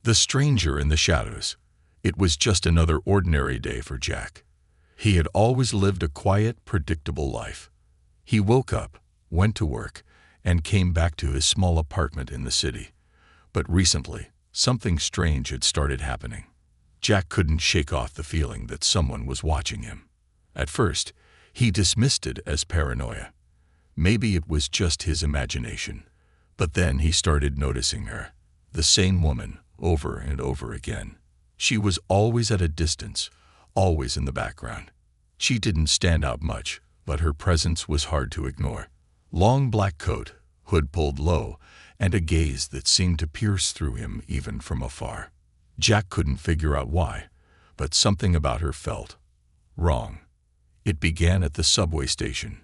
The stranger in the shadows. It was just another ordinary day for Jack. He had always lived a quiet, predictable life. He woke up, went to work, and came back to his small apartment in the city. But recently, something strange had started happening. Jack couldn't shake off the feeling that someone was watching him. At first, he dismissed it as paranoia. Maybe it was just his imagination. But then he started noticing her. The same woman, over and over again. She was always at a distance, always in the background. She didn't stand out much, but her presence was hard to ignore. Long black coat, hood pulled low, and a gaze that seemed to pierce through him even from afar. Jack couldn't figure out why, but something about her felt wrong. It began at the subway station.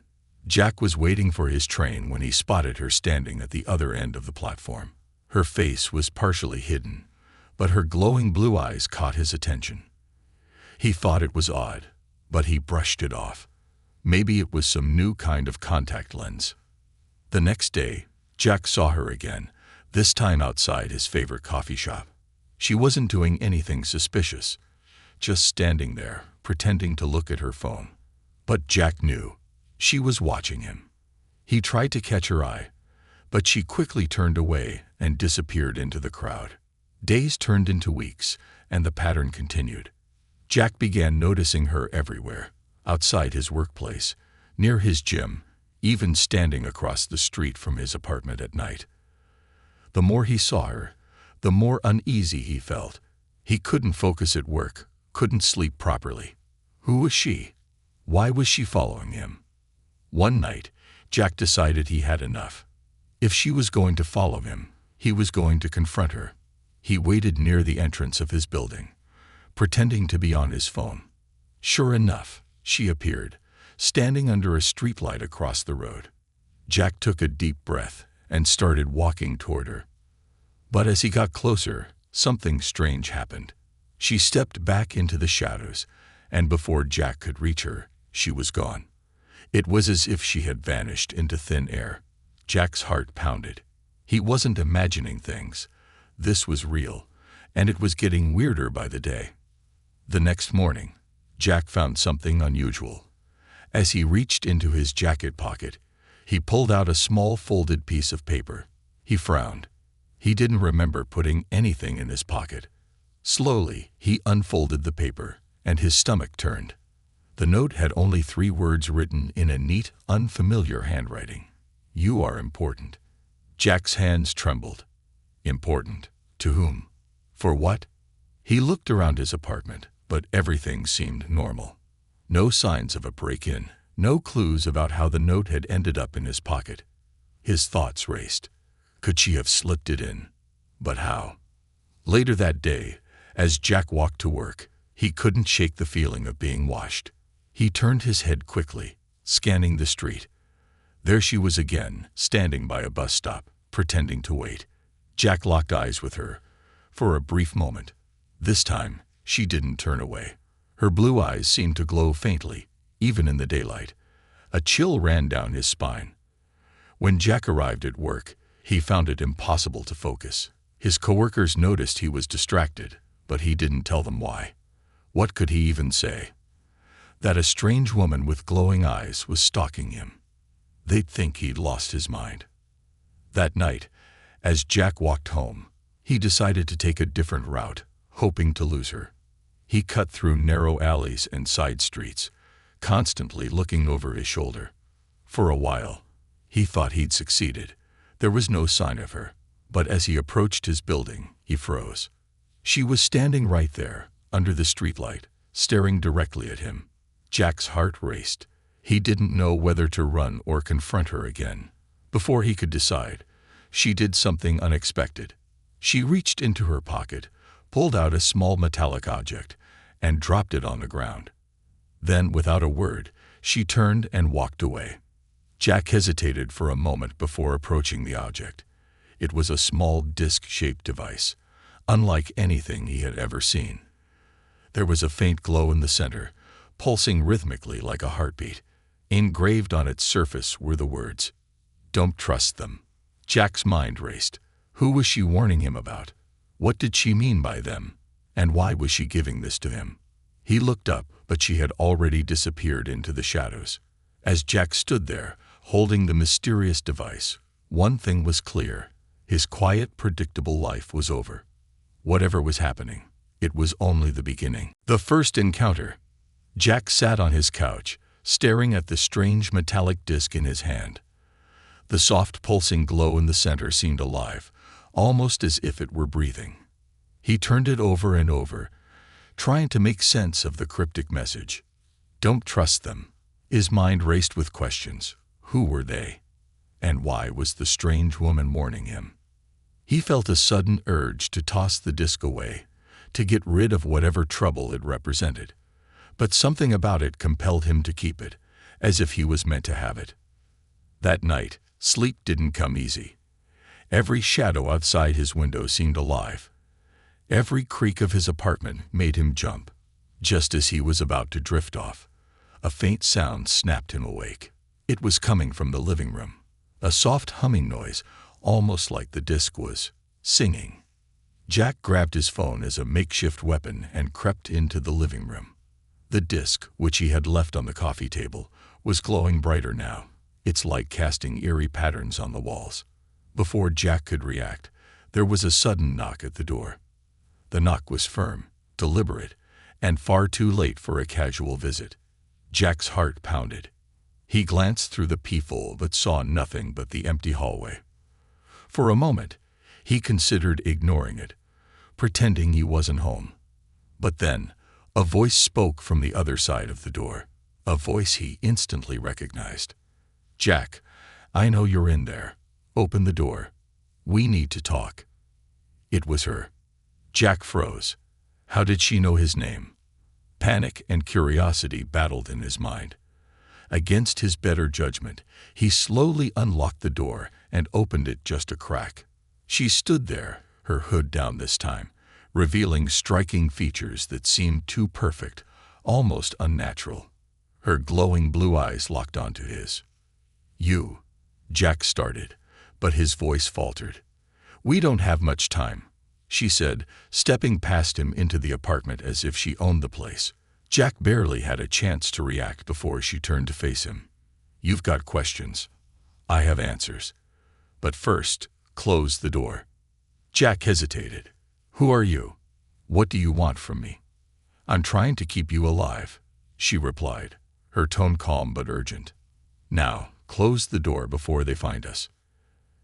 Jack was waiting for his train when he spotted her standing at the other end of the platform. Her face was partially hidden, but her glowing blue eyes caught his attention. He thought it was odd, but he brushed it off. Maybe it was some new kind of contact lens. The next day, Jack saw her again, this time outside his favorite coffee shop. She wasn't doing anything suspicious, just standing there, pretending to look at her phone. But Jack knew. She was watching him. He tried to catch her eye, but she quickly turned away and disappeared into the crowd. Days turned into weeks, and the pattern continued. Jack began noticing her everywhere, outside his workplace, near his gym, even standing across the street from his apartment at night. The more he saw her, the more uneasy he felt. He couldn't focus at work, couldn't sleep properly. Who was she? Why was she following him? One night, Jack decided he had enough. If she was going to follow him, he was going to confront her. He waited near the entrance of his building, pretending to be on his phone. Sure enough, she appeared, standing under a streetlight across the road. Jack took a deep breath and started walking toward her. But as he got closer, something strange happened. She stepped back into the shadows, and before Jack could reach her, she was gone. It was as if she had vanished into thin air. Jack's heart pounded. He wasn't imagining things. This was real, and it was getting weirder by the day. The next morning, Jack found something unusual. As he reached into his jacket pocket, he pulled out a small folded piece of paper. He frowned. He didn't remember putting anything in his pocket. Slowly, he unfolded the paper, and his stomach turned. The note had only 3 words written in a neat, unfamiliar handwriting. "You are important." Jack's hands trembled. Important? To whom? For what? He looked around his apartment, but everything seemed normal. No signs of a break-in, no clues about how the note had ended up in his pocket. His thoughts raced. Could she have slipped it in? But how? Later that day, as Jack walked to work, he couldn't shake the feeling of being watched. He turned his head quickly, scanning the street. There she was again, standing by a bus stop, pretending to wait. Jack locked eyes with her for a brief moment. This time, she didn't turn away. Her blue eyes seemed to glow faintly, even in the daylight. A chill ran down his spine. When Jack arrived at work, he found it impossible to focus. His coworkers noticed he was distracted, but he didn't tell them why. What could he even say? That a strange woman with glowing eyes was stalking him. They'd think he'd lost his mind. That night, as Jack walked home, he decided to take a different route, hoping to lose her. He cut through narrow alleys and side streets, constantly looking over his shoulder. For a while, he thought he'd succeeded. There was no sign of her, but as he approached his building, he froze. She was standing right there, under the streetlight, staring directly at him. Jack's heart raced. He didn't know whether to run or confront her again. Before he could decide, she did something unexpected. She reached into her pocket, pulled out a small metallic object, and dropped it on the ground. Then, without a word, she turned and walked away. Jack hesitated for a moment before approaching the object. It was a small disc-shaped device, unlike anything he had ever seen. There was a faint glow in the center, pulsing rhythmically like a heartbeat. Engraved on its surface were the words, "Don't trust them." Jack's mind raced. Who was she warning him about? What did she mean by them? And why was she giving this to him? He looked up, but she had already disappeared into the shadows. As Jack stood there, holding the mysterious device, one thing was clear. His quiet, predictable life was over. Whatever was happening, it was only the beginning. The first encounter. Jack sat on his couch, staring at the strange metallic disc in his hand. The soft pulsing glow in the center seemed alive, almost as if it were breathing. He turned it over and over, trying to make sense of the cryptic message. Don't trust them. His mind raced with questions. Who were they? And why was the strange woman warning him? He felt a sudden urge to toss the disc away, to get rid of whatever trouble it represented. But something about it compelled him to keep it, as if he was meant to have it. That night, sleep didn't come easy. Every shadow outside his window seemed alive. Every creak of his apartment made him jump. Just as he was about to drift off, a faint sound snapped him awake. It was coming from the living room, a soft humming noise, almost like the disc was singing. Jack grabbed his phone as a makeshift weapon and crept into the living room. The disc, which he had left on the coffee table, was glowing brighter now, its light casting eerie patterns on the walls. Before Jack could react, there was a sudden knock at the door. The knock was firm, deliberate, and far too late for a casual visit. Jack's heart pounded. He glanced through the peephole but saw nothing but the empty hallway. For a moment, he considered ignoring it, pretending he wasn't home. But then, a voice spoke from the other side of the door, a voice he instantly recognized. "Jack, I know you're in there. Open the door. We need to talk." It was her. Jack froze. How did she know his name? Panic and curiosity battled in his mind. Against his better judgment, he slowly unlocked the door and opened it just a crack. She stood there, her hood down this time, revealing striking features that seemed too perfect, almost unnatural. Her glowing blue eyes locked onto his. "You," Jack started, but his voice faltered. "We don't have much time," she said, stepping past him into the apartment as if she owned the place. Jack barely had a chance to react before she turned to face him. "You've got questions. I have answers. But first, close the door." Jack hesitated. "Who are you? What do you want from me?" "I'm trying to keep you alive," she replied, her tone calm but urgent. "Now, close the door before they find us."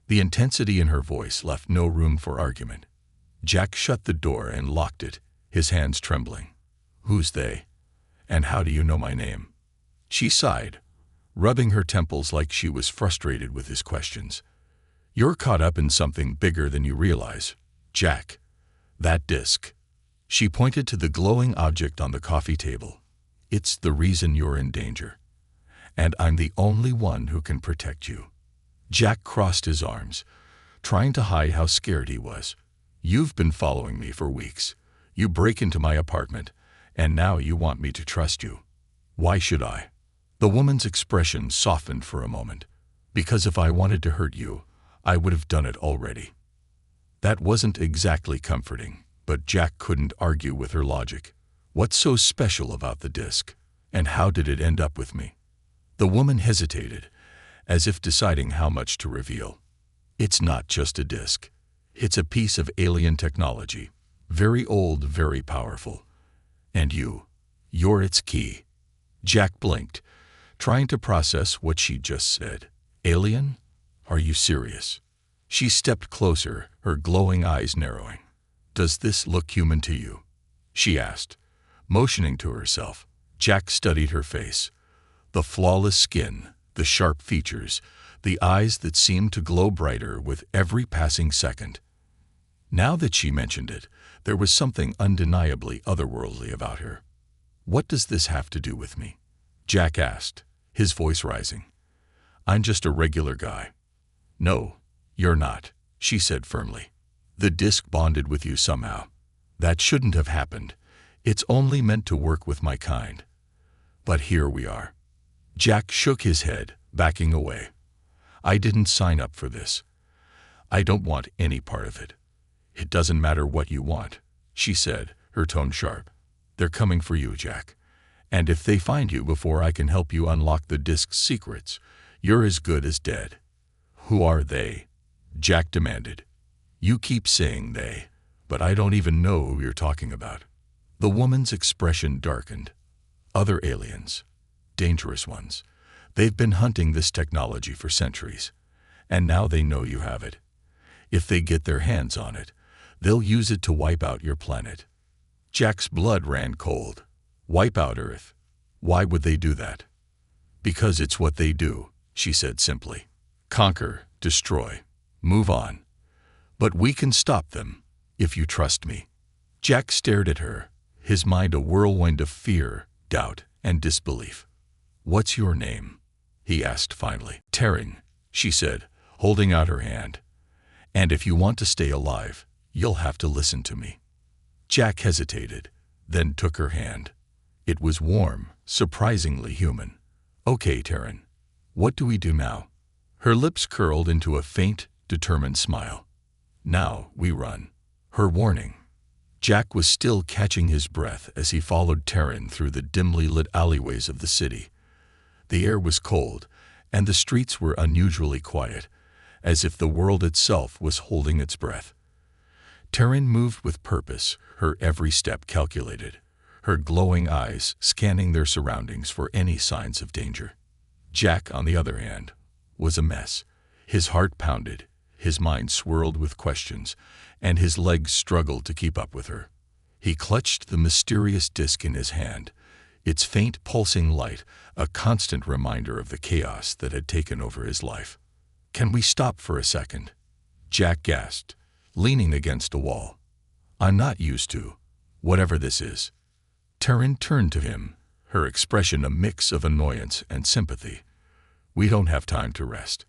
The intensity in her voice left no room for argument. Jack shut the door and locked it, his hands trembling. "Who's they? And how do you know my name?" She sighed, rubbing her temples like she was frustrated with his questions. "You're caught up in something bigger than you realize, Jack. That disc." She pointed to the glowing object on the coffee table. "It's the reason you're in danger. And I'm the only one who can protect you." Jack crossed his arms, trying to hide how scared he was. "You've been following me for weeks. You break into my apartment, and now you want me to trust you. Why should I?" The woman's expression softened for a moment. "Because if I wanted to hurt you, I would have done it already." That wasn't exactly comforting, but Jack couldn't argue with her logic. "What's so special about the disc? And how did it end up with me?" The woman hesitated, as if deciding how much to reveal. "It's not just a disc. It's a piece of alien technology. Very old, very powerful. And you're its key." Jack blinked, trying to process what she'd just said. "Alien? Are you serious?" She stepped closer, her glowing eyes narrowing. "Does this look human to you?" she asked, motioning to herself. Jack studied her face. The flawless skin, the sharp features, the eyes that seemed to glow brighter with every passing second. Now that she mentioned it, there was something undeniably otherworldly about her. "What does this have to do with me?" Jack asked, his voice rising. "I'm just a regular guy." "No, you're not," she said firmly. "The disc bonded with you somehow. That shouldn't have happened. It's only meant to work with my kind. But here we are." Jack shook his head, backing away. "I didn't sign up for this. I don't want any part of it." It doesn't matter what you want, she said, her tone sharp. They're coming for you, Jack. And if they find you before I can help you unlock the disk's secrets, you're as good as dead. Who are they? Jack demanded. You keep saying they, but I don't even know who you're talking about. The woman's expression darkened. Other aliens. Dangerous ones. They've been hunting this technology for centuries, and now they know you have it. If they get their hands on it, they'll use it to wipe out your planet. Jack's blood ran cold. Wipe out Earth? Why would they do that? Because it's what they do, she said simply. Conquer, destroy, move on. But we can stop them, if you trust me. Jack stared at her, his mind a whirlwind of fear, doubt, and disbelief. What's your name? He asked finally. Taryn, she said, holding out her hand. And if you want to stay alive, you'll have to listen to me. Jack hesitated, then took her hand. It was warm, surprisingly human. Okay, Taryn, what do we do now? Her lips curled into a faint, determined smile. Now we run. Her warning. Jack was still catching his breath as he followed Taryn through the dimly lit alleyways of the city. The air was cold, and the streets were unusually quiet, as if the world itself was holding its breath. Taryn moved with purpose, her every step calculated, her glowing eyes scanning their surroundings for any signs of danger. Jack, on the other hand, was a mess. His heart pounded, his mind swirled with questions, and his legs struggled to keep up with her. He clutched the mysterious disk in his hand, its faint pulsing light a constant reminder of the chaos that had taken over his life. Can we stop for a second? Jack gasped, leaning against a wall. I'm not used to whatever this is. Taryn turned to him, her expression a mix of annoyance and sympathy. We don't have time to rest.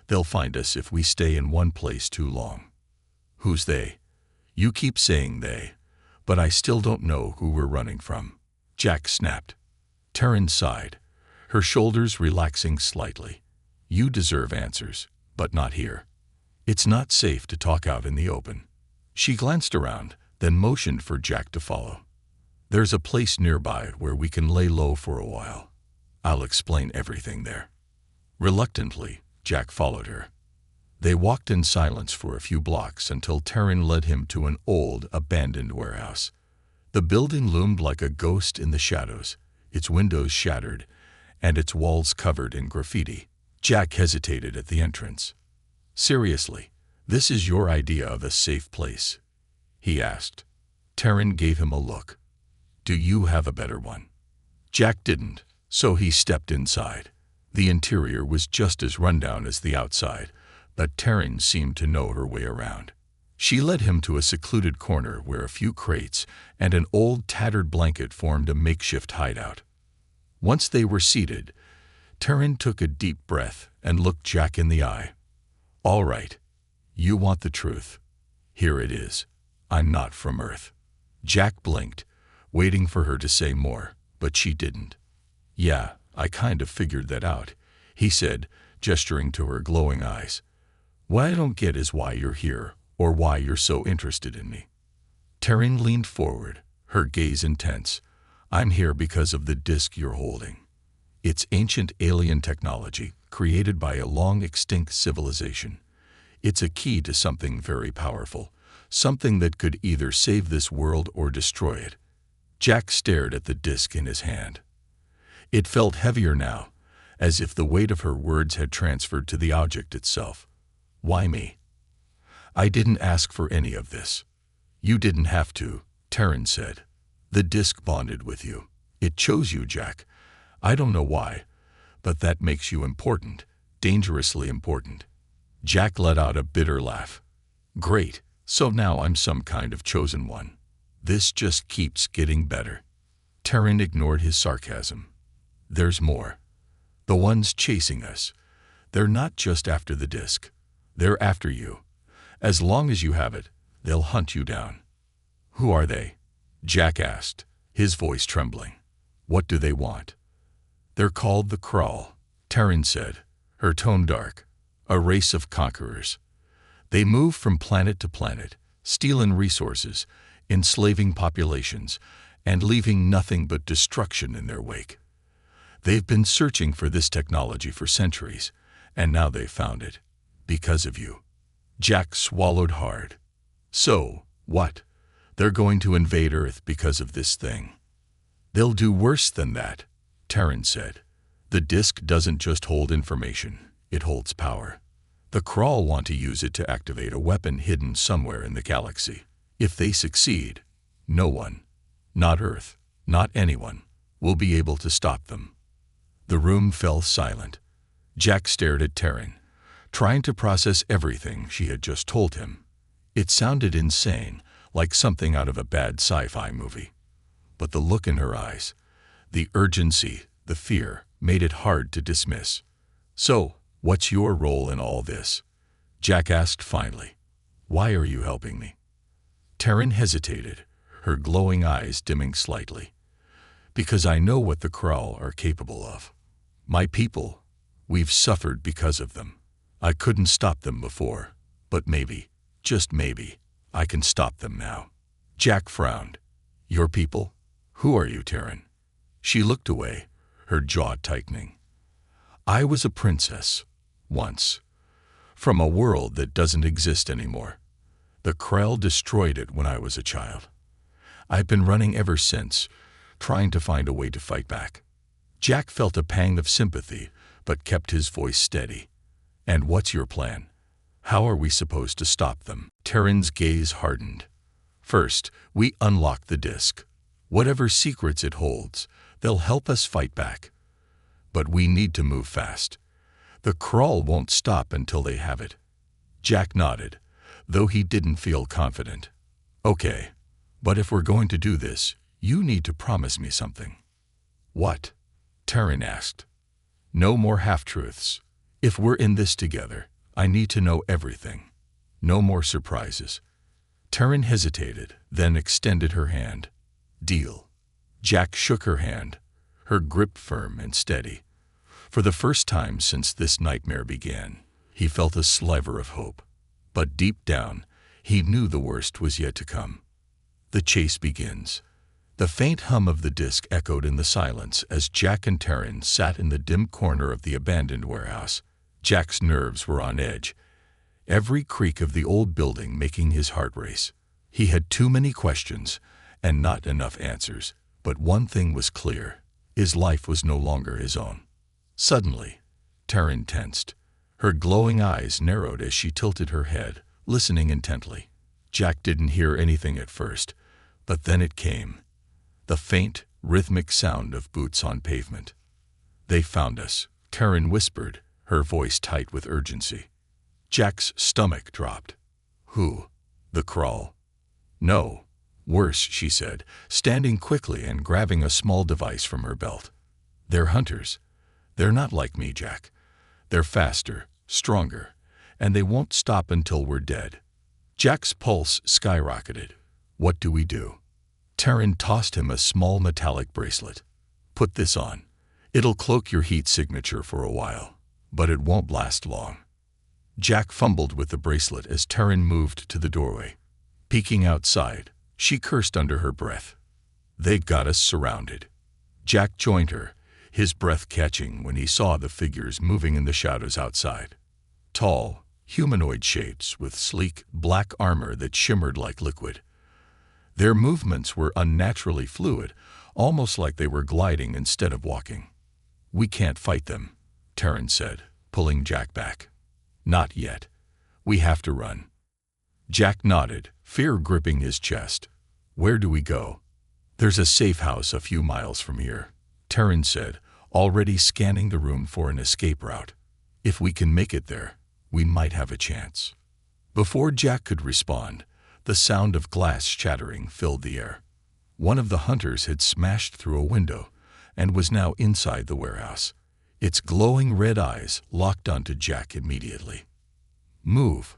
They'll find us if we stay in one place too long. Who's they? You keep saying they, but I still don't know who we're running from. Jack snapped. Taryn sighed, her shoulders relaxing slightly. You deserve answers, but not here. It's not safe to talk out in the open. She glanced around, then motioned for Jack to follow. There's a place nearby where we can lay low for a while. I'll explain everything there. Reluctantly, Jack followed her. They walked in silence for a few blocks until Taryn led him to an old, abandoned warehouse. The building loomed like a ghost in the shadows, its windows shattered, and its walls covered in graffiti. Jack hesitated at the entrance. Seriously, this is your idea of a safe place? He asked. Taryn gave him a look. Do you have a better one? Jack didn't, so he stepped inside. The interior was just as rundown as the outside, but Taryn seemed to know her way around. She led him to a secluded corner where a few crates and an old tattered blanket formed a makeshift hideout. Once they were seated, Taryn took a deep breath and looked Jack in the eye. All right, you want the truth. Here it is. I'm not from Earth. Jack blinked, waiting for her to say more, but she didn't. Yeah, I kind of figured that out, he said, gesturing to her glowing eyes. What I don't get is why you're here, or why you're so interested in me. Taryn leaned forward, her gaze intense. I'm here because of the disk you're holding. It's ancient alien technology, created by a long-extinct civilization. It's a key to something very powerful, something that could either save this world or destroy it. Jack stared at the disk in his hand. It felt heavier now, as if the weight of her words had transferred to the object itself. Why me? I didn't ask for any of this. You didn't have to, Taryn said. The disk bonded with you. It chose you, Jack. I don't know why, but that makes you important, dangerously important. Jack let out a bitter laugh. Great, so now I'm some kind of chosen one. This just keeps getting better. Taryn ignored his sarcasm. There's more. The ones chasing us. They're not just after the disk. They're after you. As long as you have it, they'll hunt you down. Who are they? Jack asked, his voice trembling. What do they want? They're called the Crawl, Taryn said, her tone dark. A race of conquerors. They move from planet to planet, stealing resources, enslaving populations, and leaving nothing but destruction in their wake. They've been searching for this technology for centuries, and now they've found it. Because of you. Jack swallowed hard. So, what? They're going to invade Earth because of this thing. They'll do worse than that, Terran said. The disk doesn't just hold information, it holds power. The Crawl want to use it to activate a weapon hidden somewhere in the galaxy. If they succeed, no one, not Earth, not anyone, will be able to stop them. The room fell silent. Jack stared at Terran, trying to process everything she had just told him. It sounded insane, like something out of a bad sci-fi movie. But the look in her eyes, the urgency, the fear, made it hard to dismiss. So, what's your role in all this? Jack asked finally. Why are you helping me? Terran hesitated, her glowing eyes dimming slightly. Because I know what the Crawl are capable of. My people, we've suffered because of them. I couldn't stop them before, but maybe, just maybe, I can stop them now. Jack frowned. Your people? Who are you, Terran? She looked away, her jaw tightening. I was a princess, once. From a world that doesn't exist anymore. The Krell destroyed it when I was a child. I've been running ever since, trying to find a way to fight back. Jack felt a pang of sympathy, but kept his voice steady. And what's your plan? How are we supposed to stop them? Terran's gaze hardened. First, we unlock the disk. Whatever secrets it holds, they'll help us fight back. But we need to move fast. The Crawl won't stop until they have it. Jack nodded, though he didn't feel confident. Okay, but if we're going to do this, you need to promise me something. What? Terran asked. No more half-truths. If we're in this together, I need to know everything. No more surprises. Terran hesitated, then extended her hand. Deal. Jack shook her hand, her grip firm and steady. For the first time since this nightmare began, he felt a sliver of hope. But deep down, he knew the worst was yet to come. The chase begins. The faint hum of the disk echoed in the silence as Jack and Terran sat in the dim corner of the abandoned warehouse. Jack's nerves were on edge, every creak of the old building making his heart race. He had too many questions and not enough answers, but one thing was clear. His life was no longer his own. Suddenly, Terran tensed. Her glowing eyes narrowed as she tilted her head, listening intently. Jack didn't hear anything at first, but then it came. The faint, rhythmic sound of boots on pavement. They found us, Terran whispered, her voice tight with urgency. Jack's stomach dropped. Who? The Crawl? No. Worse, she said, standing quickly and grabbing a small device from her belt. They're hunters. They're not like me, Jack. They're faster, stronger, and they won't stop until we're dead. Jack's pulse skyrocketed. What do we do? Terran tossed him a small metallic bracelet. Put this on. It'll cloak your heat signature for a while, but it won't last long. Jack fumbled with the bracelet as Terran moved to the doorway. Peeking outside, she cursed under her breath. They got us surrounded. Jack joined her, his breath catching when he saw the figures moving in the shadows outside. Tall, humanoid shapes with sleek, black armor that shimmered like liquid. Their movements were unnaturally fluid, almost like they were gliding instead of walking. We can't fight them, Terran said, pulling Jack back. Not yet. We have to run. Jack nodded, fear gripping his chest. Where do we go? There's a safe house a few miles from here, Terran said, already scanning the room for an escape route. If we can make it there, we might have a chance. Before Jack could respond, the sound of glass shattering filled the air. One of the hunters had smashed through a window and was now inside the warehouse. Its glowing red eyes locked onto Jack immediately. Move,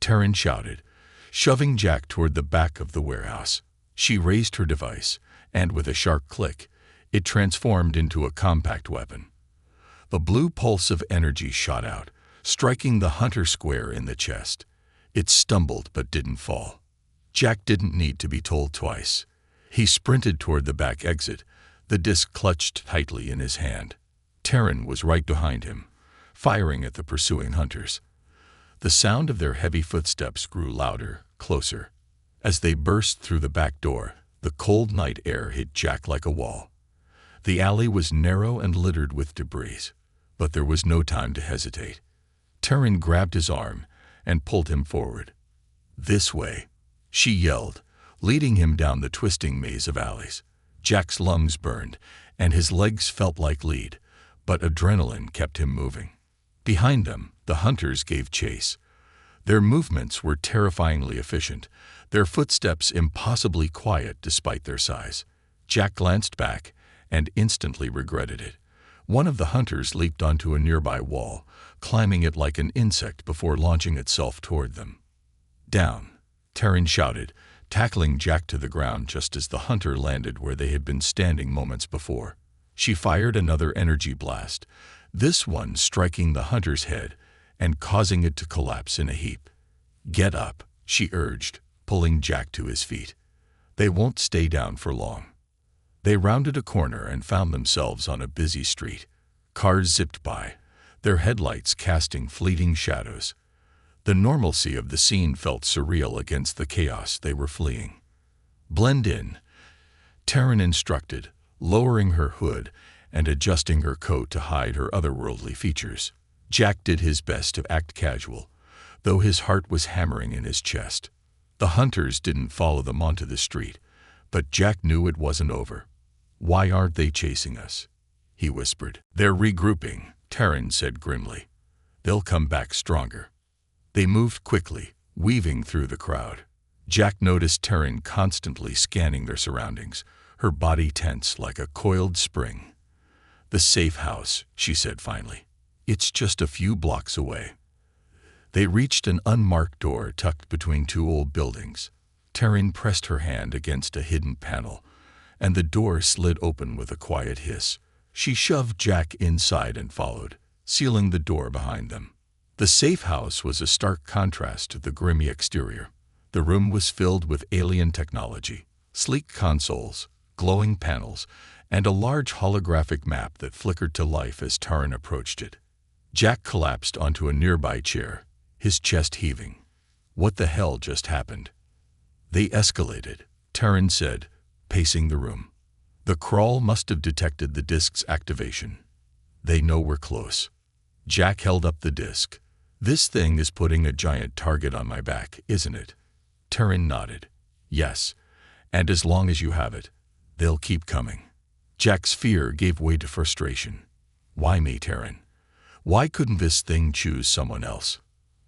Terran shouted, shoving Jack toward the back of the warehouse. She raised her device, and with a sharp click, it transformed into a compact weapon. The blue pulse of energy shot out, striking the hunter square in the chest. It stumbled but didn't fall. Jack didn't need to be told twice. He sprinted toward the back exit, the disc clutched tightly in his hand. Taryn was right behind him, firing at the pursuing hunters. The sound of their heavy footsteps grew louder, closer. As they burst through the back door, the cold night air hit Jack like a wall. The alley was narrow and littered with debris, but there was no time to hesitate. Taryn grabbed his arm and pulled him forward. "This way," she yelled, leading him down the twisting maze of alleys. Jack's lungs burned, and his legs felt like lead, but adrenaline kept him moving. Behind them, the hunters gave chase. Their movements were terrifyingly efficient, their footsteps impossibly quiet despite their size. Jack glanced back and instantly regretted it. One of the hunters leaped onto a nearby wall, climbing it like an insect before launching itself toward them. "Down!" Taryn shouted, tackling Jack to the ground just as the hunter landed where they had been standing moments before. She fired another energy blast, this one striking the hunter's head and causing it to collapse in a heap. "Get up," she urged, pulling Jack to his feet. "They won't stay down for long." They rounded a corner and found themselves on a busy street. Cars zipped by, their headlights casting fleeting shadows. The normalcy of the scene felt surreal against the chaos they were fleeing. "Blend in," Taryn instructed, lowering her hood and adjusting her coat to hide her otherworldly features. Jack did his best to act casual, though his heart was hammering in his chest. The hunters didn't follow them onto the street, but Jack knew it wasn't over. "Why aren't they chasing us?" he whispered. "They're regrouping," Taryn said grimly. "They'll come back stronger." They moved quickly, weaving through the crowd. Jack noticed Taryn constantly scanning their surroundings, her body tense like a coiled spring. "The safe house," she said finally. "It's just a few blocks away." They reached an unmarked door tucked between two old buildings. Taryn pressed her hand against a hidden panel, and the door slid open with a quiet hiss. She shoved Jack inside and followed, sealing the door behind them. The safe house was a stark contrast to the grimy exterior. The room was filled with alien technology, sleek consoles, glowing panels, and a large holographic map that flickered to life as Taryn approached it. Jack collapsed onto a nearby chair, his chest heaving. What the hell just happened? "They escalated," Taryn said, pacing the room. "The crawl must have detected the disk's activation. They know we're close." Jack held up the disk. "This thing is putting a giant target on my back, isn't it?" Taryn nodded. "Yes, and as long as you have it, they'll keep coming." Jack's fear gave way to frustration. "Why me, Taryn? Why couldn't this thing choose someone else?"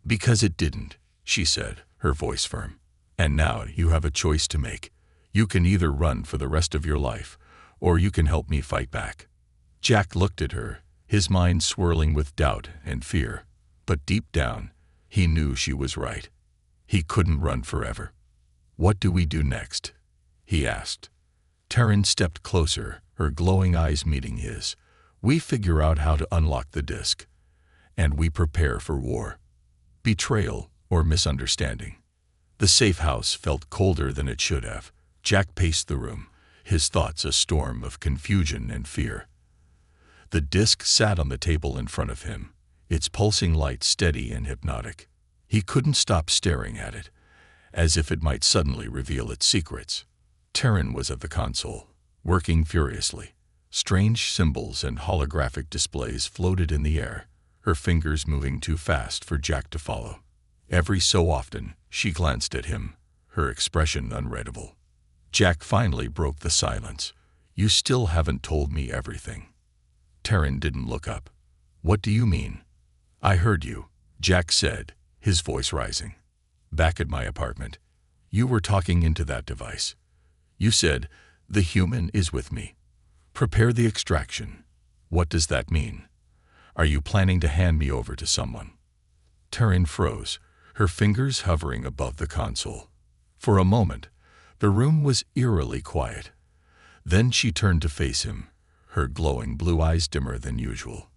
"Because it didn't," she said, her voice firm. "And now you have a choice to make. You can either run for the rest of your life, or you can help me fight back." Jack looked at her, his mind swirling with doubt and fear. But deep down, he knew she was right. He couldn't run forever. "What do we do next?" he asked. Taryn stepped closer, her glowing eyes meeting his. "We figure out how to unlock the disk, and we prepare for war. Betrayal or misunderstanding." The safe house felt colder than it should have. Jack paced the room, his thoughts a storm of confusion and fear. The disk sat on the table in front of him, its pulsing light steady and hypnotic. He couldn't stop staring at it, as if it might suddenly reveal its secrets. Taryn was at the console, working furiously. Strange symbols and holographic displays floated in the air, her fingers moving too fast for Jack to follow. Every so often, she glanced at him, her expression unreadable. Jack finally broke the silence. "You still haven't told me everything." Taryn didn't look up. "What do you mean?" "I heard you," Jack said, his voice rising. "Back at my apartment. You were talking into that device. You said, 'The human is with me. Prepare the extraction.' What does that mean? Are you planning to hand me over to someone?" Taryn froze, her fingers hovering above the console. For a moment, the room was eerily quiet. Then she turned to face him, her glowing blue eyes dimmer than usual.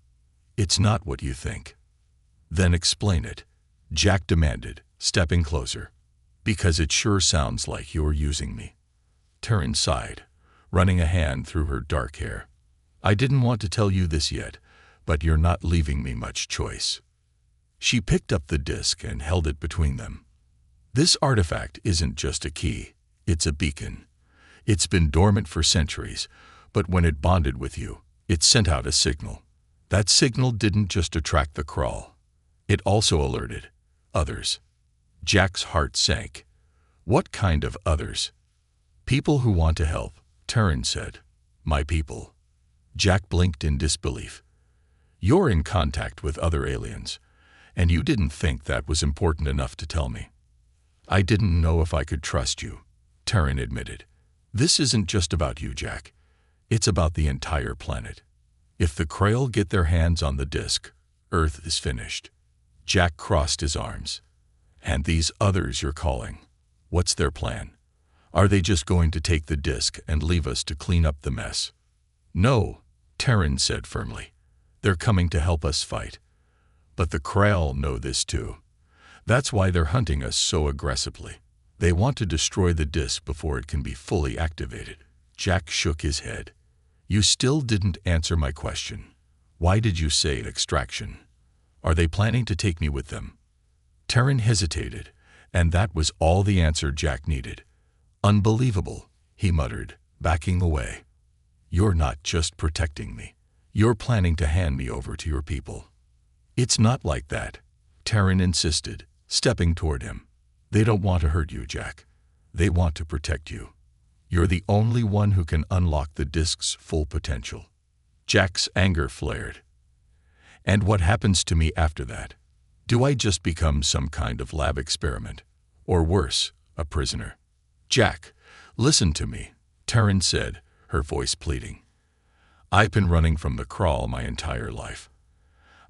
"It's not what you think." "Then explain it," Jack demanded, stepping closer. Because it sure sounds like you're using me. Taryn sighed, running a hand through her dark hair. I didn't want to tell you this yet, but you're not leaving me much choice. She picked up the disc and held it between them. This artifact isn't just a key, it's a beacon. It's been dormant for centuries, but when it bonded with you, it sent out a signal. That signal didn't just attract the crawl. It also alerted others. Jack's heart sank. What kind of others? People who want to help, Taryn said. My people. Jack blinked in disbelief. You're in contact with other aliens, and you didn't think that was important enough to tell me. I didn't know if I could trust you, Taryn admitted. This isn't just about you, Jack. It's about the entire planet. If the Krail get their hands on the disc, Earth is finished. Jack crossed his arms. And these others you're calling, what's their plan? Are they just going to take the disc and leave us to clean up the mess? No, Taryn said firmly. They're coming to help us fight. But the Krail know this too. That's why they're hunting us so aggressively. They want to destroy the disc before it can be fully activated. Jack shook his head. You still didn't answer my question. Why did you say extraction? Are they planning to take me with them? Taryn hesitated, and that was all the answer Jack needed. Unbelievable, he muttered, backing away. You're not just protecting me. You're planning to hand me over to your people. It's not like that, Taryn insisted, stepping toward him. They don't want to hurt you, Jack. They want to protect you. You're the only one who can unlock the disc's full potential. Jack's anger flared. And what happens to me after that? Do I just become some kind of lab experiment? Or worse, a prisoner? Jack, listen to me, Taryn said, her voice pleading. I've been running from the Krail my entire life.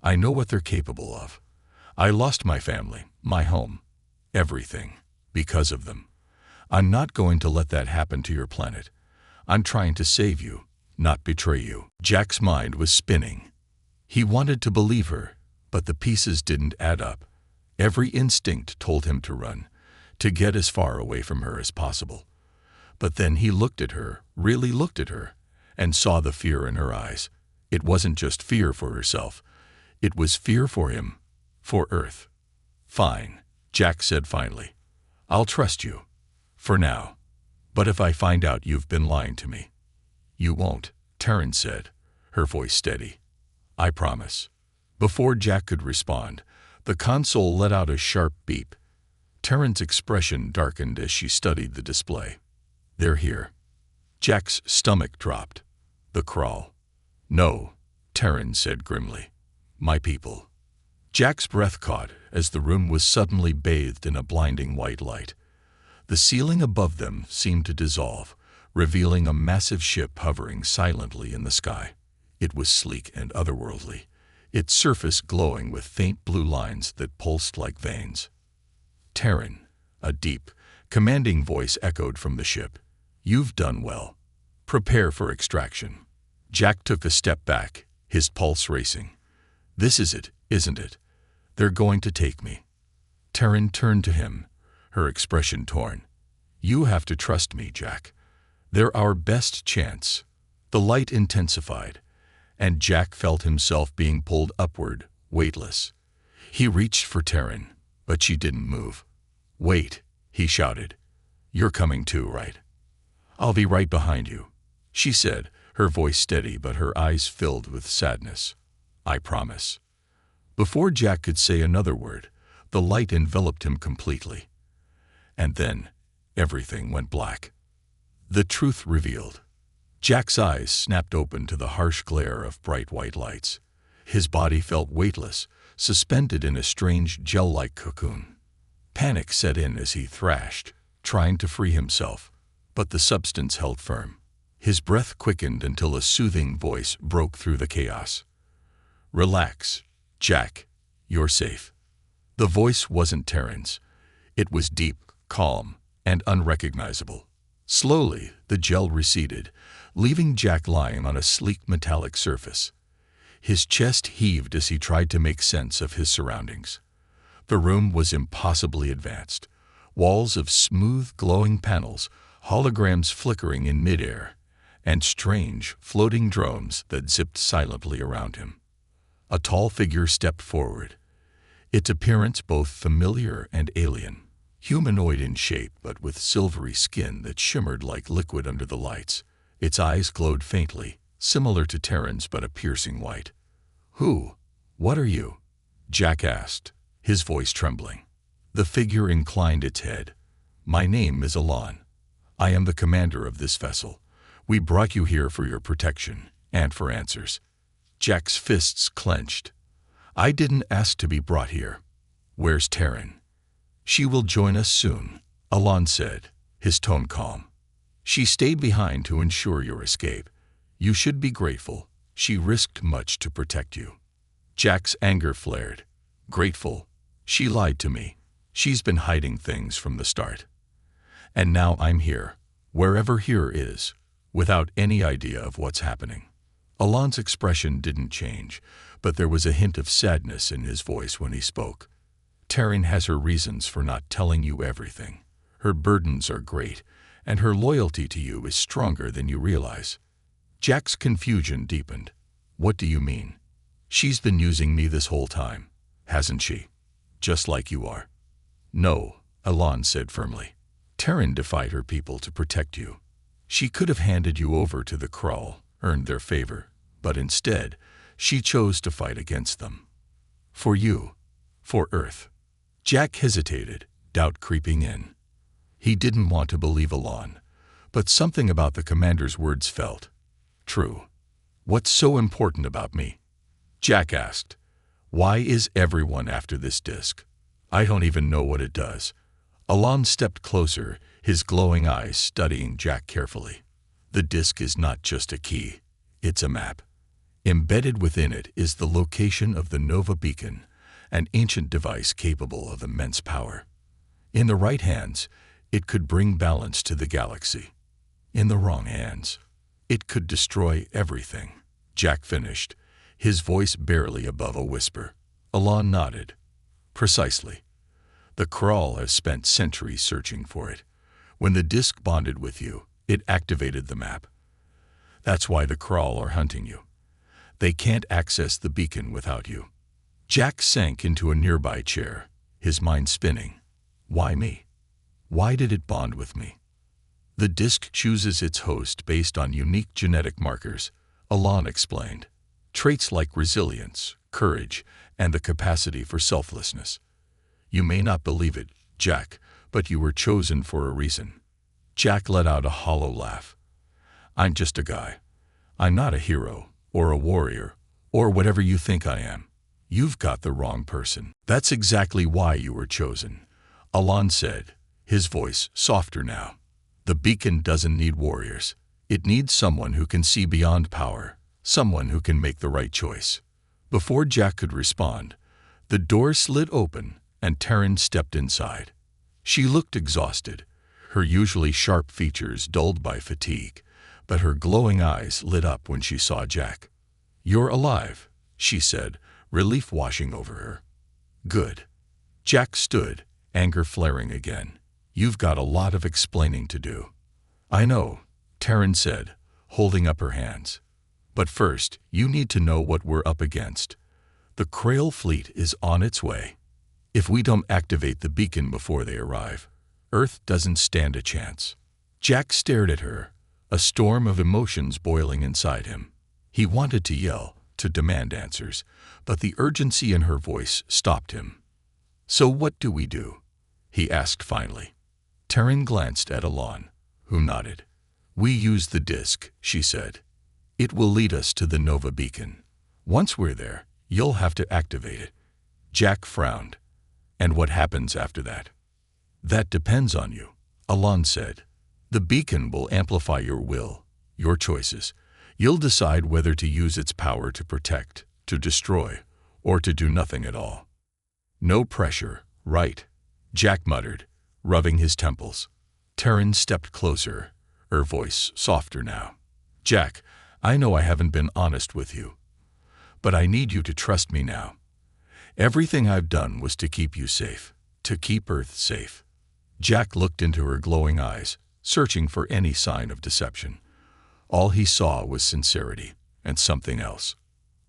I know what they're capable of. I lost my family, my home, everything, because of them. I'm not going to let that happen to your planet. I'm trying to save you, not betray you. Jack's mind was spinning. He wanted to believe her, but the pieces didn't add up. Every instinct told him to run, to get as far away from her as possible. But then he looked at her, really looked at her, and saw the fear in her eyes. It wasn't just fear for herself. It was fear for him, for Earth. Fine, Jack said finally. I'll trust you. For now. But if I find out you've been lying to me. You won't, Taryn said, her voice steady. I promise. Before Jack could respond, the console let out a sharp beep. Taryn's expression darkened as she studied the display. They're here. Jack's stomach dropped. The Krail. No, Taryn said grimly. My people. Jack's breath caught as the room was suddenly bathed in a blinding white light. The ceiling above them seemed to dissolve, revealing a massive ship hovering silently in the sky. It was sleek and otherworldly, its surface glowing with faint blue lines that pulsed like veins. Taryn, a deep, commanding voice echoed from the ship. You've done well. Prepare for extraction. Jack took a step back, his pulse racing. This is it, isn't it? They're going to take me. Taryn turned to him, her expression torn. You have to trust me, Jack. They're our best chance. The light intensified, and Jack felt himself being pulled upward, weightless. He reached for Taryn, but she didn't move. Wait, he shouted. You're coming too, right? I'll be right behind you, she said, her voice steady but her eyes filled with sadness. I promise. Before Jack could say another word, the light enveloped him completely. And then, everything went black. The truth revealed. Jack's eyes snapped open to the harsh glare of bright white lights. His body felt weightless, suspended in a strange gel-like cocoon. Panic set in as he thrashed, trying to free himself, but the substance held firm. His breath quickened until a soothing voice broke through the chaos. Relax, Jack. You're safe. The voice wasn't Taryn's. It was deep, calm, and unrecognizable. Slowly, the gel receded, leaving Jack lying on a sleek metallic surface. His chest heaved as he tried to make sense of his surroundings. The room was impossibly advanced. walls of smooth, glowing panels, holograms flickering in midair, and strange, floating drones that zipped silently around him. A tall figure stepped forward, its appearance both familiar and alien. Humanoid in shape, but with silvery skin that shimmered like liquid under the lights. Its eyes glowed faintly, similar to Terran's but a piercing white. "Who? What are you?" Jack asked, his voice trembling. The figure inclined its head. "My name is Alon. I am the commander of this vessel. We brought you here for your protection and for answers." Jack's fists clenched. "I didn't ask to be brought here. Where's Terran?" "She will join us soon," Alon said, his tone calm. "She stayed behind to ensure your escape. You should be grateful. She risked much to protect you." Jack's anger flared. "Grateful? She lied to me. She's been hiding things from the start. And now I'm here, wherever here is, without any idea of what's happening." Alon's expression didn't change, but there was a hint of sadness in his voice when he spoke. "Terran has her reasons for not telling you everything. Her burdens are great, and her loyalty to you is stronger than you realize." Jack's confusion deepened. "What do you mean?" "She's been using me this whole time, hasn't she? Just like you are." "No," Alon said firmly. "Terran defied her people to protect you. She could have handed you over to the Krull, earned their favor, but instead, she chose to fight against them. For you. For Earth." Jack hesitated, doubt creeping in. He didn't want to believe Alon, but something about the commander's words felt true. "What's so important about me?" Jack asked. "Why is everyone after this disc? I don't even know what it does." Alon stepped closer, his glowing eyes studying Jack carefully. "The disc is not just a key, it's a map. Embedded within it is the location of the Nova Beacon, an ancient device capable of immense power. In the right hands, it could bring balance to the galaxy. In the wrong hands, it could destroy everything." Jack finished, his voice barely above a whisper. Alon nodded. "Precisely. The Krull has spent centuries searching for it. When the disc bonded with you, it activated the map. That's why the Krull are hunting you. They can't access the beacon without you." Jack sank into a nearby chair, his mind spinning. Why me? Why did it bond with me? "The disc chooses its host based on unique genetic markers," Alon explained. "Traits like resilience, courage, and the capacity for selflessness. You may not believe it, Jack, but you were chosen for a reason." Jack let out a hollow laugh. "I'm just a guy. I'm not a hero, or a warrior, or whatever you think I am. You've got the wrong person." "That's exactly why you were chosen," Alon said, his voice softer now. "The beacon doesn't need warriors. It needs someone who can see beyond power, someone who can make the right choice." Before Jack could respond, the door slid open and Terran stepped inside. She looked exhausted, her usually sharp features dulled by fatigue, but her glowing eyes lit up when she saw Jack. "You're alive," she said, relief washing over her. "Good." Jack stood, anger flaring again. "You've got a lot of explaining to do." "I know," Terran said, holding up her hands. "But first, you need to know what we're up against. The Krail fleet is on its way. If we don't activate the beacon before they arrive, Earth doesn't stand a chance." Jack stared at her, a storm of emotions boiling inside him. He wanted to yell, to demand answers, but the urgency in her voice stopped him. "So what do we do?" he asked finally. Terran glanced at Alon, who nodded. "We use the disc," she said. "It will lead us to the Nova Beacon. Once we're there, you'll have to activate it." Jack frowned. "And what happens after that?" "That depends on you," Alon said. "The beacon will amplify your will, your choices. You'll decide whether to use its power to protect, to destroy, or to do nothing at all." "No pressure, right?" Jack muttered, rubbing his temples. Terran stepped closer, her voice softer now. "Jack, I know I haven't been honest with you, but I need you to trust me now. Everything I've done was to keep you safe, to keep Earth safe." Jack looked into her glowing eyes, searching for any sign of deception. All he saw was sincerity and something else.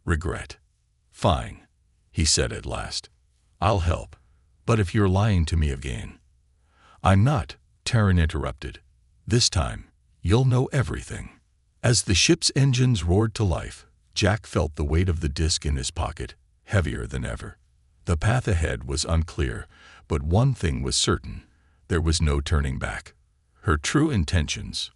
Regret. "Fine," he said at last. "I'll help. But if you're lying to me again—" "I'm not," Taryn interrupted. "This time, you'll know everything." As the ship's engines roared to life, Jack felt the weight of the disc in his pocket, heavier than ever. The path ahead was unclear, but one thing was certain: there was no turning back. Her true intentions.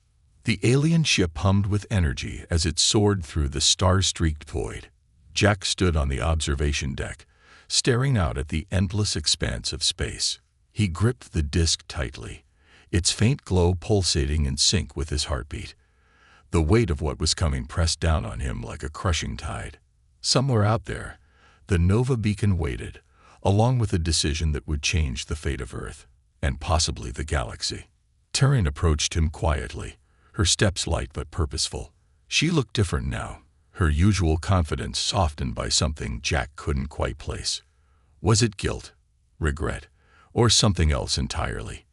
The alien ship hummed with energy as it soared through the star-streaked void. Jack stood on the observation deck, staring out at the endless expanse of space. He gripped the disc tightly, its faint glow pulsating in sync with his heartbeat. The weight of what was coming pressed down on him like a crushing tide. Somewhere out there, the Nova beacon waited, along with a decision that would change the fate of Earth, and possibly the galaxy. Taryn approached him quietly, her steps light but purposeful. She looked different now, her usual confidence softened by something Jack couldn't quite place. Was it guilt, regret, or something else entirely?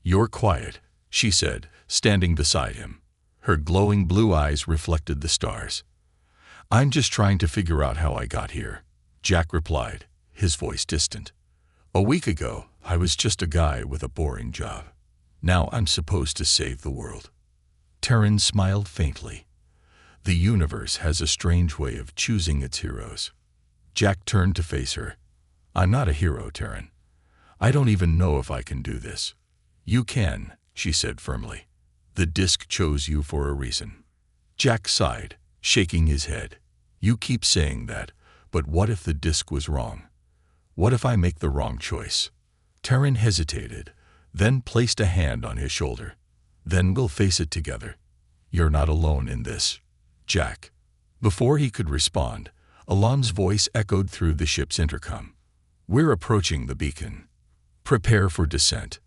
"You're quiet," she said, standing beside him. Her glowing blue eyes reflected the stars. "I'm just trying to figure out how I got here," Jack replied, his voice distant. "A week ago, I was just a guy with a boring job. Now I'm supposed to save the world." Taryn smiled faintly. "The universe has a strange way of choosing its heroes." Jack turned to face her. "I'm not a hero, Taryn. I don't even know if I can do this." "You can," she said firmly. "The disc chose you for a reason." Jack sighed, shaking his head. "You keep saying that, but what if the disc was wrong? What if I make the wrong choice?" Taryn hesitated, then placed a hand on his shoulder. "Then we'll face it together. You're not alone in this, Jack." Before he could respond, Alon's voice echoed through the ship's intercom. "We're approaching the beacon. Prepare for descent."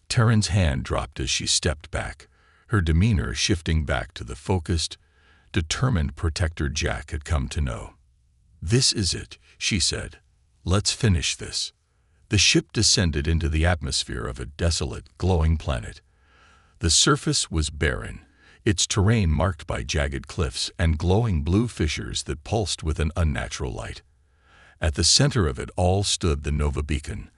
Taryn's hand dropped as she stepped back, her demeanor shifting back to the focused, determined protector Jack had come to know. "This is it," she said. "Let's finish this." The ship descended into the atmosphere of a desolate, glowing planet. The surface was barren, its terrain marked by jagged cliffs and glowing blue fissures that pulsed with an unnatural light. At the center of it all stood the Nova Beacon,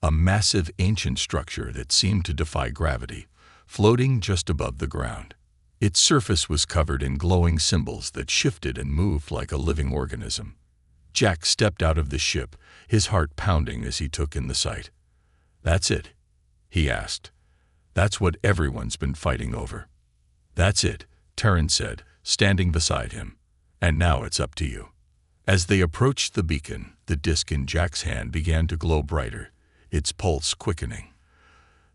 a massive ancient structure that seemed to defy gravity, floating just above the ground. Its surface was covered in glowing symbols that shifted and moved like a living organism. Jack stepped out of the ship, his heart pounding as he took in the sight. "That's it?" he asked. "That's what everyone's been fighting over." "That's it," Taryn said, standing beside him. "And now it's up to you." As they approached the beacon, the disc in Jack's hand began to glow brighter, its pulse quickening.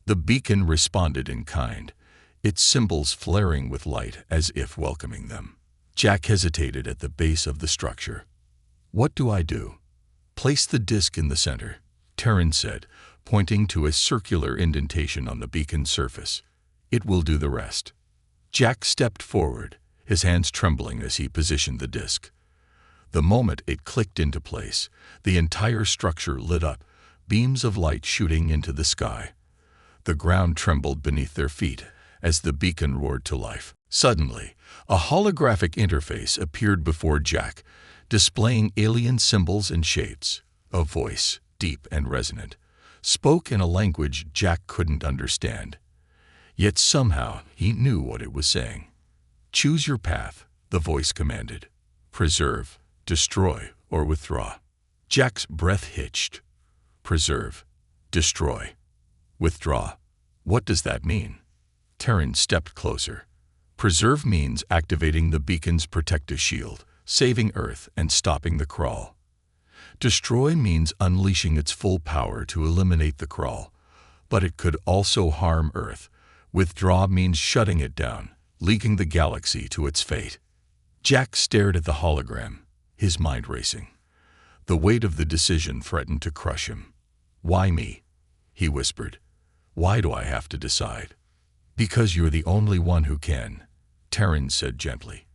The beacon responded in kind, its symbols flaring with light as if welcoming them. Jack hesitated at the base of the structure. "What do I do?" "Place the disc in the center," Taryn said, pointing to a circular indentation on the beacon's surface. "It will do the rest." Jack stepped forward, his hands trembling as he positioned the disc. The moment it clicked into place, the entire structure lit up, beams of light shooting into the sky. The ground trembled beneath their feet as the beacon roared to life. Suddenly, a holographic interface appeared before Jack, displaying alien symbols and shapes. A voice, deep and resonant, spoke in a language Jack couldn't understand. Yet somehow he knew what it was saying. "Choose your path," the voice commanded. "Preserve, destroy, or withdraw." Jack's breath hitched. Preserve, destroy, withdraw. What does that mean? Taryn stepped closer. Preserve means activating the beacon's protective shield, saving Earth and stopping the crawl. Destroy means unleashing its full power to eliminate the crawl, but it could also harm Earth. Withdraw means shutting it down, leaking the galaxy to its fate. Jack stared at the hologram, his mind racing. The weight of the decision threatened to crush him. "Why me?" he whispered. "Why do I have to decide?" "Because you're the only one who can," Taryn said gently.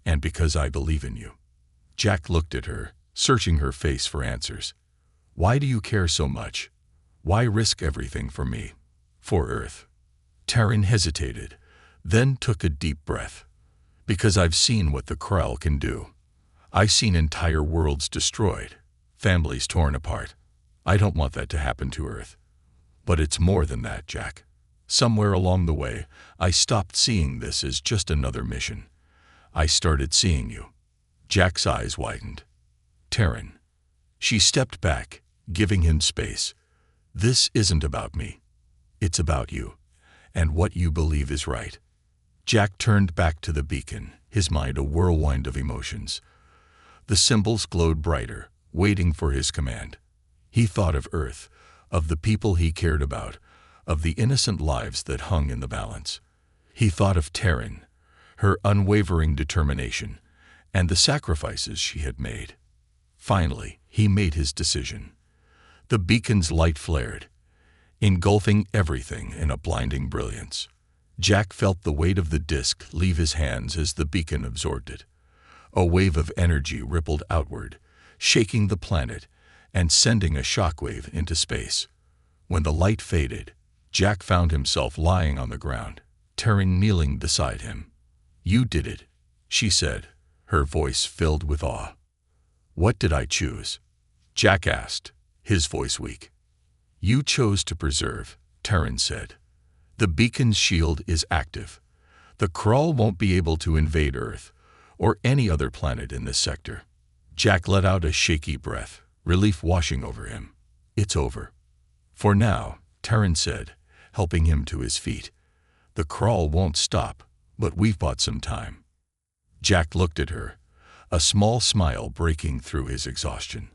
"And because I believe in you." Jack looked at her, searching her face for answers. "Why do you care so much? Why risk everything for me?" For Earth. Terran hesitated, then took a deep breath. Because I've seen what the Krell can do. I've seen entire worlds destroyed, families torn apart. I don't want that to happen to Earth. But it's more than that, Jack. Somewhere along the way, I stopped seeing this as just another mission. I started seeing you. Jack's eyes widened. Terran. She stepped back, giving him space. This isn't about me. It's about you, and what you believe is right. Jack turned back to the beacon, his mind a whirlwind of emotions. The symbols glowed brighter, waiting for his command. He thought of Earth, of the people he cared about, of the innocent lives that hung in the balance. He thought of Terran, her unwavering determination, and the sacrifices she had made. Finally, he made his decision. The beacon's light flared, engulfing everything in a blinding brilliance. Jack felt the weight of the disk leave his hands as the beacon absorbed it. A wave of energy rippled outward, shaking the planet and sending a shockwave into space. When the light faded, Jack found himself lying on the ground, Terran kneeling beside him. "You did it," she said, her voice filled with awe. "What did I choose?" Jack asked, his voice weak. "You chose to preserve," Terran said. "The beacon's shield is active. The Krall won't be able to invade Earth or any other planet in this sector." Jack let out a shaky breath, relief washing over him. "It's over." "For now," Terran said, helping him to his feet. "The Krall won't stop, but we've bought some time." Jack looked at her, a small smile breaking through his exhaustion.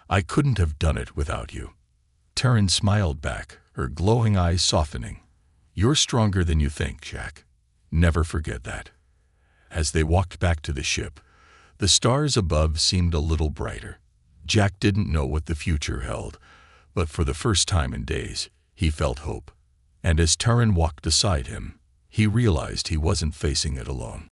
"I couldn't have done it without you." Terran smiled back, her glowing eyes softening. "You're stronger than you think, Jack. Never forget that." As they walked back to the ship, the stars above seemed a little brighter. Jack didn't know what the future held, but for the first time in days, he felt hope. And as Terran walked beside him, he realized he wasn't facing it alone.